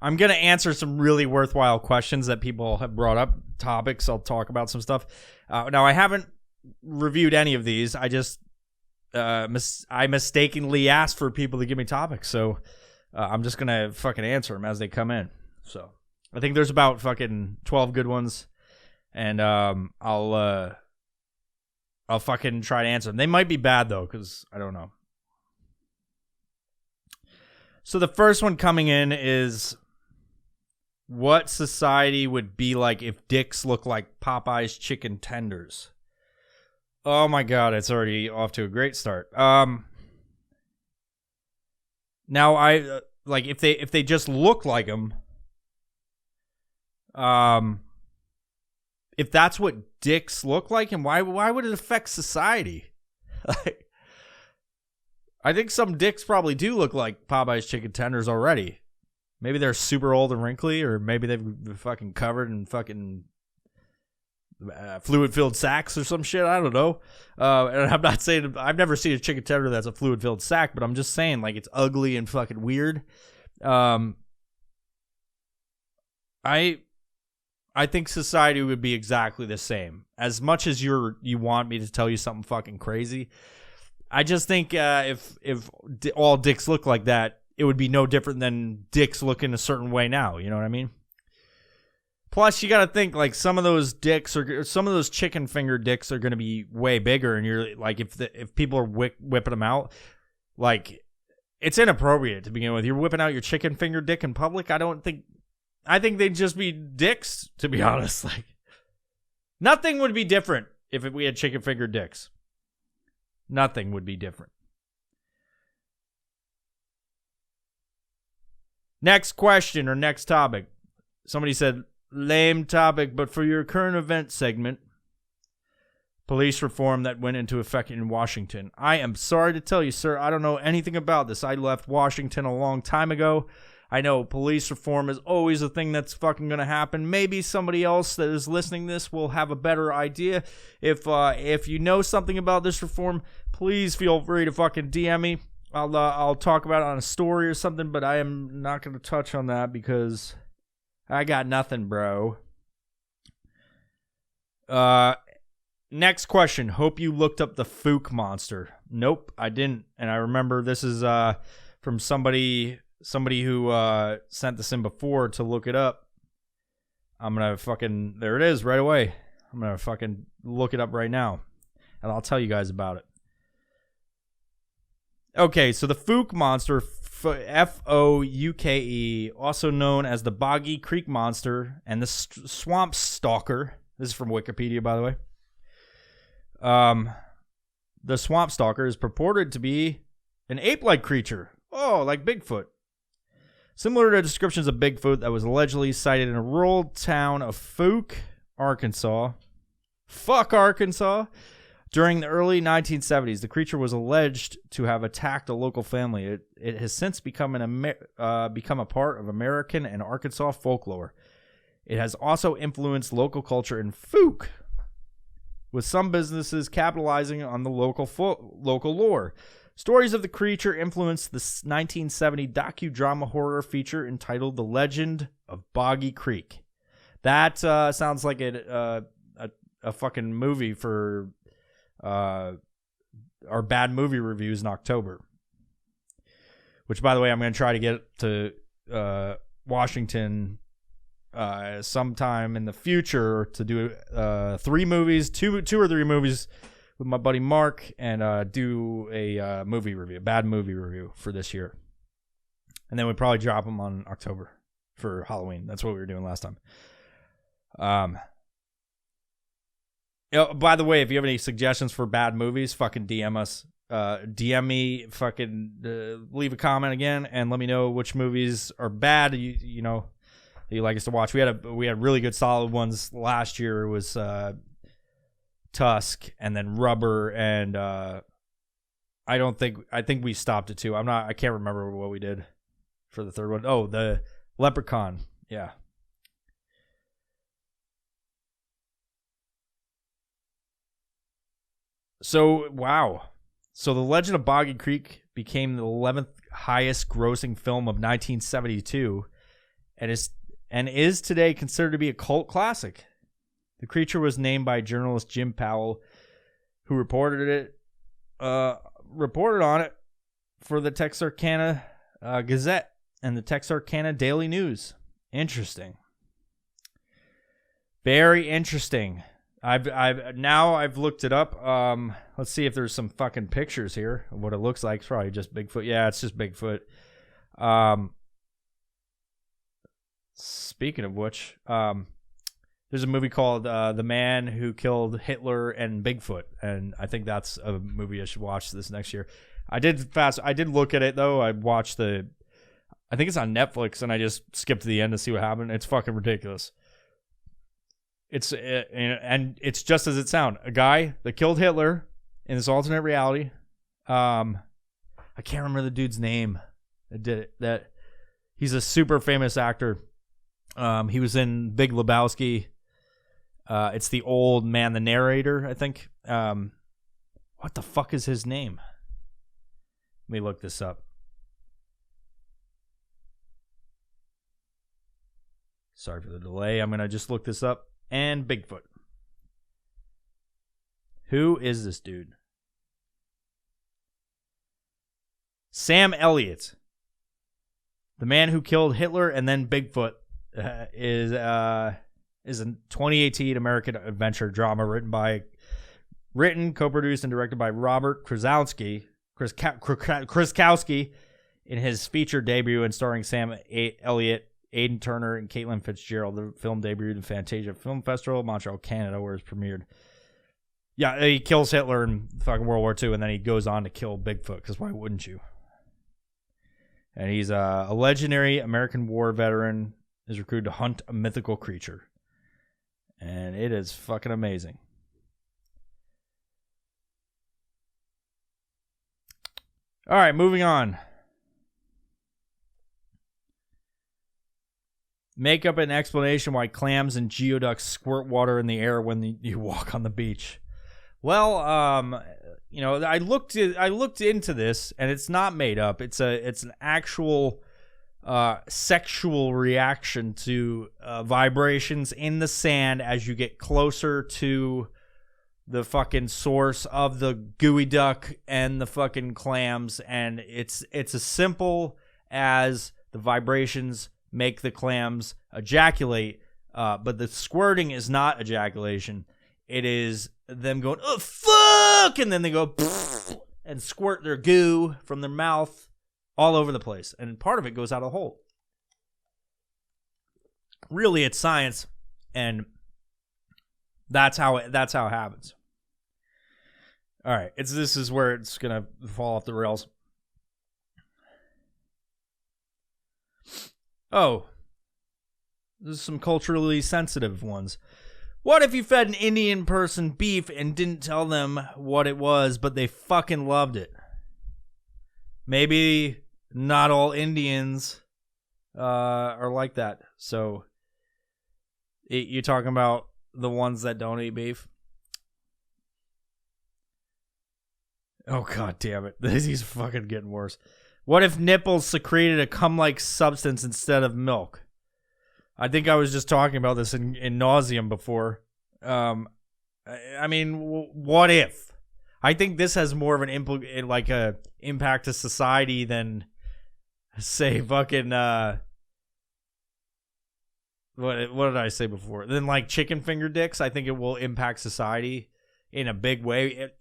I'm going to answer some really worthwhile questions that people have brought up, topics. I'll talk about some stuff. Now, I haven't reviewed any of these. I just I mistakenly asked for people to give me topics, so I'm just going to fucking answer them as they come in. So I think there's about fucking 12 good ones, and I'll fucking try to answer them. They might be bad, though, because I don't know. So the first one coming in is, what society would be like if dicks look like Popeye's chicken tenders? Oh my god, it's already off to a great start. Now I like if they just look like them. If that's what dicks look like, and why would it affect society? Like, I think some dicks probably do look like Popeye's chicken tenders already. Maybe they're super old and wrinkly, or maybe they've been fucking covered in fucking fluid-filled sacks or some shit. I don't know. And I'm not saying, I've never seen a chicken tender that's a fluid-filled sack, but I'm just saying, like, it's ugly and fucking weird. I think society would be exactly the same. As much as you want me to tell you something fucking crazy, I just think if all dicks look like that, it would be no different than dicks looking a certain way now. You know what I mean? Plus, you got to think, like, some of those chicken finger dicks are going to be way bigger, and you're like, if people are whipping them out, like, it's inappropriate to begin with. You're whipping out your chicken finger dick in public. I think they'd just be dicks, to be honest. Like, nothing would be different if we had chicken finger dicks. Nothing would be different. Next question or next topic. Somebody said, lame topic, but for your current event segment, police reform that went into effect in Washington. I am sorry to tell you, sir, I don't know anything about this. I left Washington a long time ago. I know police reform is always a thing that's fucking going to happen. Maybe somebody else that is listening to this will have a better idea. If you know something about this reform, please feel free to fucking DM me. I'll talk about it on a story or something, but I am not going to touch on that because I got nothing, bro. Next question. Hope you looked up the Fook monster. Nope, I didn't. And I remember this is from somebody who sent this in before to look it up. I'm going to fucking... There it is right away. I'm going to fucking look it up right now. And I'll tell you guys about it. Okay, so the Fook monster, F-O-U-K-E, also known as the Boggy Creek Monster and the Swamp Stalker. This is from Wikipedia, by the way. The Swamp Stalker is purported to be an ape-like creature. Oh, like Bigfoot. Similar to descriptions of Bigfoot that was allegedly sighted in a rural town of Fook, Arkansas. Fuck Arkansas. During the early 1970s, the creature was alleged to have attacked a local family. It has since become a part of American and Arkansas folklore. It has also influenced local culture in Fook, with some businesses capitalizing on the local lore. Stories of the creature influenced the 1970 docudrama horror feature entitled The Legend of Boggy Creek. That sounds like a fucking movie for our bad movie reviews in October. Which, by the way, I'm going to try to get to Washington sometime in the future to do 3 movies, two or three movies with my buddy Mark, and do a movie review, a bad movie review for this year. And then we'd probably drop them on October for Halloween. That's what we were doing last time. By the way, if you have any suggestions for bad movies, fucking DM us. DM me, fucking leave a comment again, and let me know which movies are bad. You know, that you like us to watch. We had really good solid ones last year. It was Tusk, and then Rubber, and I think we stopped at 2. I can't remember what we did for the third one. Oh, the Leprechaun. Yeah. So, wow. So, The Legend of Boggy Creek became the 11th highest grossing film of 1972 and is today considered to be a cult classic. The creature was named by journalist Jim Powell, who reported on it for the Texarkana Gazette and the Texarkana Daily News. Interesting. Very interesting. I've looked it up. Let's see if there's some fucking pictures here of what it looks like. It's probably just Bigfoot. Yeah, it's just Bigfoot. Speaking of which, there's a movie called The Man Who Killed Hitler and Bigfoot, and I think that's a movie I should watch this next year. I did look at it though. I watched I think it's on Netflix, and I just skipped to the end to see what happened. It's fucking ridiculous. And it's just as it sounds. A guy that killed Hitler in this alternate reality. I can't remember the dude's name that did it. That he's a super famous actor. He was in Big Lebowski. It's the old man, the narrator, I think. What the fuck is his name? Let me look this up. Sorry for the delay. I'm going to just look this up. And Bigfoot. Who is this dude? Sam Elliott. The Man Who Killed Hitler and Then Bigfoot is a 2018 American adventure drama written, co-produced, and directed by Robert Kraszkowski in his feature debut, and starring Sam Elliott, Aidan Turner, and Caitlin Fitzgerald. The film debuted in Fantasia Film Festival, Montreal, Canada, where it's premiered. Yeah, he kills Hitler in fucking World War II, and then he goes on to kill Bigfoot, because why wouldn't you? And he's a legendary American war veteran, is recruited to hunt a mythical creature. And it is fucking amazing. All right, moving on. Make up an explanation why clams and geoducks squirt water in the air when you walk on the beach. Well, I looked into this, and it's not made up. It's an actual sexual reaction to vibrations in the sand as you get closer to the fucking source of the gooey duck and the fucking clams, and it's as simple as the vibrations make the clams ejaculate, but the squirting is not ejaculation. It is them going, oh fuck, and then they go and squirt their goo from their mouth all over the place, and part of it goes out of the hole. Really, it's science, and that's how it happens. All right, this is where it's gonna fall off the rails. Oh, there's some culturally sensitive ones. What if you fed an Indian person beef and didn't tell them what it was, but they fucking loved it? Maybe not all Indians are like that. So, you're talking about the ones that don't eat beef? Oh, god damn it. These are fucking getting worse. What if nipples secreted a cum-like substance instead of milk? I think I was just talking about this in nauseum before. I mean, what if? I think this has more of an impact to society than, say, fucking what did I say before? Than like chicken finger dicks. I think it will impact society in a big way, and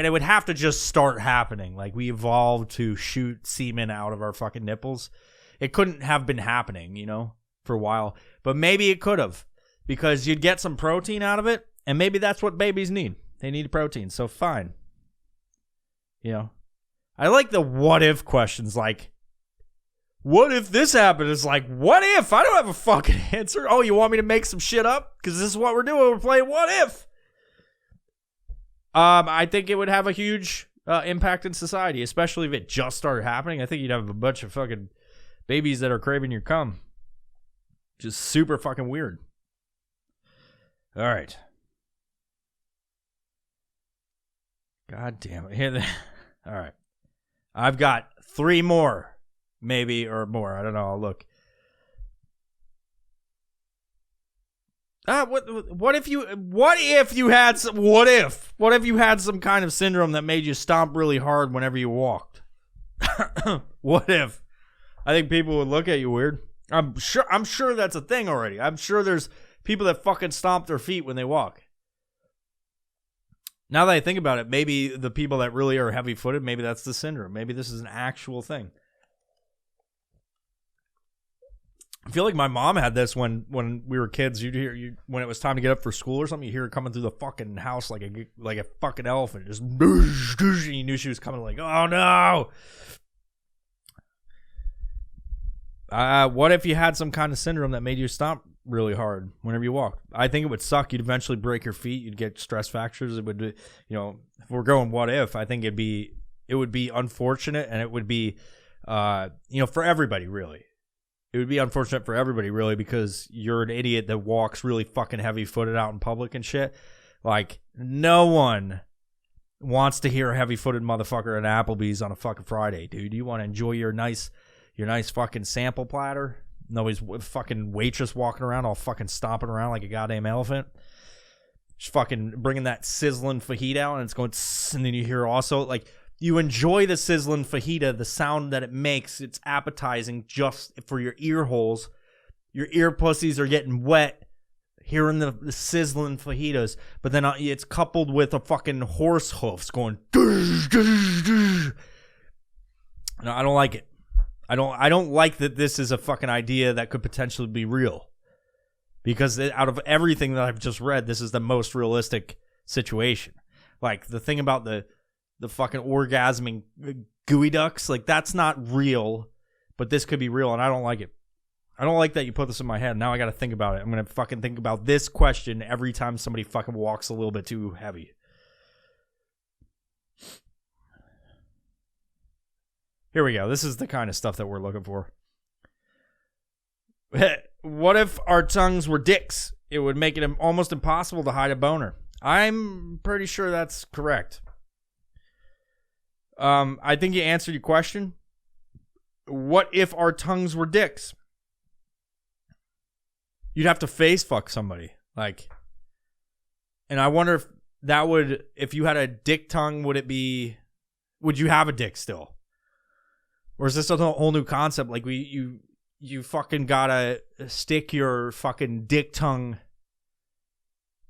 it would have to just start happening. Like, we evolved to shoot semen out of our fucking nipples. It couldn't have been happening, for a while. But maybe it could have, because you'd get some protein out of it, and maybe that's what babies need. They need protein, so fine. I like the what if questions, like, what if this happened? It's like, what if? I don't have a fucking answer. Oh, you want me to make some shit up? Because this is what we're doing. We're playing what if. I think it would have a huge impact in society, especially if it just started happening. I think you'd have a bunch of fucking babies that are craving your cum. Just super fucking weird. All right. God damn it. All right. I've got 3 more, maybe, or more. I don't know. I'll look. What if you had some kind of syndrome that made you stomp really hard whenever you walked? What if? I think people would look at you weird. I'm sure that's a thing already. I'm sure there's people that fucking stomp their feet when they walk. Now that I think about it, maybe the people that really are heavy-footed, maybe that's the syndrome. Maybe this is an actual thing. I feel like my mom had this when we were kids. You'd hear when it was time to get up for school or something. You hear her coming through the fucking house like a fucking elephant, just and you knew she was coming. Like, oh no! What if you had some kind of syndrome that made you stomp really hard whenever you walked? I think it would suck. You'd eventually break your feet. You'd get stress fractures. It would, if we're going what if, I think it would be unfortunate, and it would be, for everybody really. It would be unfortunate for everybody, really, because you're an idiot that walks really fucking heavy-footed out in public and shit. Like, no one wants to hear a heavy-footed motherfucker at Applebee's on a fucking Friday, dude. You want to enjoy your nice fucking sample platter? Nobody's fucking waitress walking around all fucking stomping around like a goddamn elephant. Just fucking bringing that sizzling fajita out, and it's going, and then you hear also, like, you enjoy the sizzling fajita, the sound that it makes. It's appetizing just for your ear holes. Your ear pussies are getting wet hearing the sizzling fajitas. But then it's coupled with a fucking horse hoofs going. No, I don't like it. I don't like that this is a fucking idea that could potentially be real. Because out of everything that I've just read, this is the most realistic situation. Like, the thing about the fucking orgasming gooey ducks, like, that's not real, but this could be real, and I don't like it. I don't like that you put this in my head. Now I gotta think about it. I'm gonna fucking think about this question every time somebody fucking walks a little bit too heavy. Here we go. This is the kind of stuff that we're looking for. What if our tongues were dicks? It would make it almost impossible to hide a boner. I'm pretty sure that's correct. I think you answered your question. What if our tongues were dicks? You'd have to face fuck somebody. Like, and I wonder if that would, if you had a dick tongue, would you have a dick still? Or is this a whole new concept? Like, you fucking gotta stick your fucking dick tongue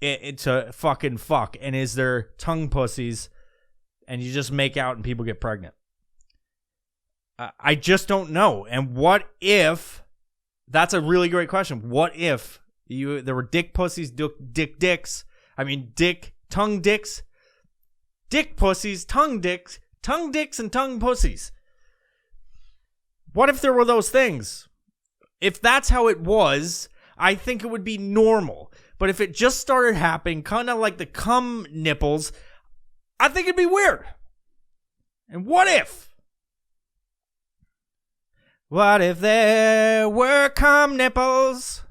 into fucking fuck. And is there tongue pussies? And you just make out and people get pregnant. I just don't know. And what if, that's a really great question. What if there were dick pussies, dick dicks, tongue dicks, dick pussies, tongue dicks, and tongue pussies? What if there were those things? If that's how it was, I think it would be normal. But if it just started happening, kind of like the cum nipples, I think it'd be weird. And what if? What if there were cum nipples?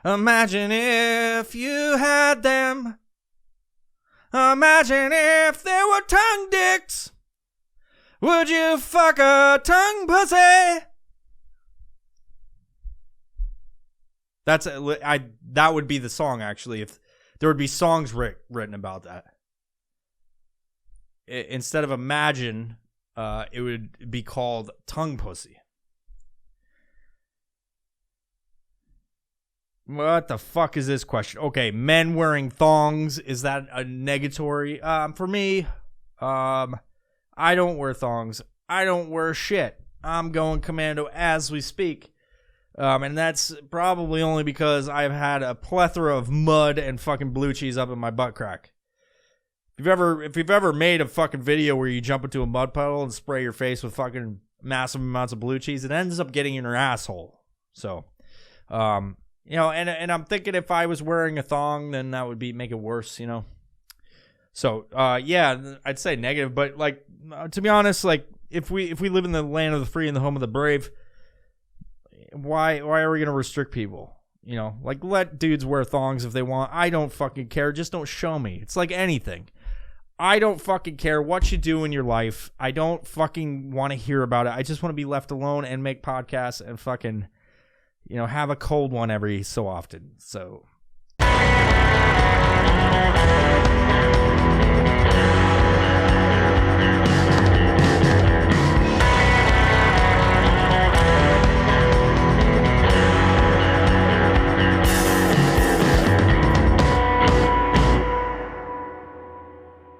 Imagine if you had them. Imagine if there were tongue dicks. Would you fuck a tongue pussy? That would be the song, actually, if there would be songs written about that. Instead of imagine, it would be called tongue pussy. What the fuck is this question? Okay, men wearing thongs, is that a negatory? For me, I don't wear thongs. I don't wear shit. I'm going commando as we speak. And that's probably only because I've had a plethora of mud and fucking blue cheese up in my butt crack. If you've ever made a fucking video where you jump into a mud puddle and spray your face with fucking massive amounts of blue cheese, it ends up getting in your asshole. So, and I'm thinking if I was wearing a thong, then that would make it worse, So, yeah, I'd say negative, but like, to be honest, like, if we live in the land of the free and the home of the brave, why are we going to restrict people? Like, let dudes wear thongs if they want. I don't fucking care. Just don't show me. It's like anything. I don't fucking care what you do in your life. I don't fucking want to hear about it. I just want to be left alone and make podcasts and fucking have a cold one every so often. So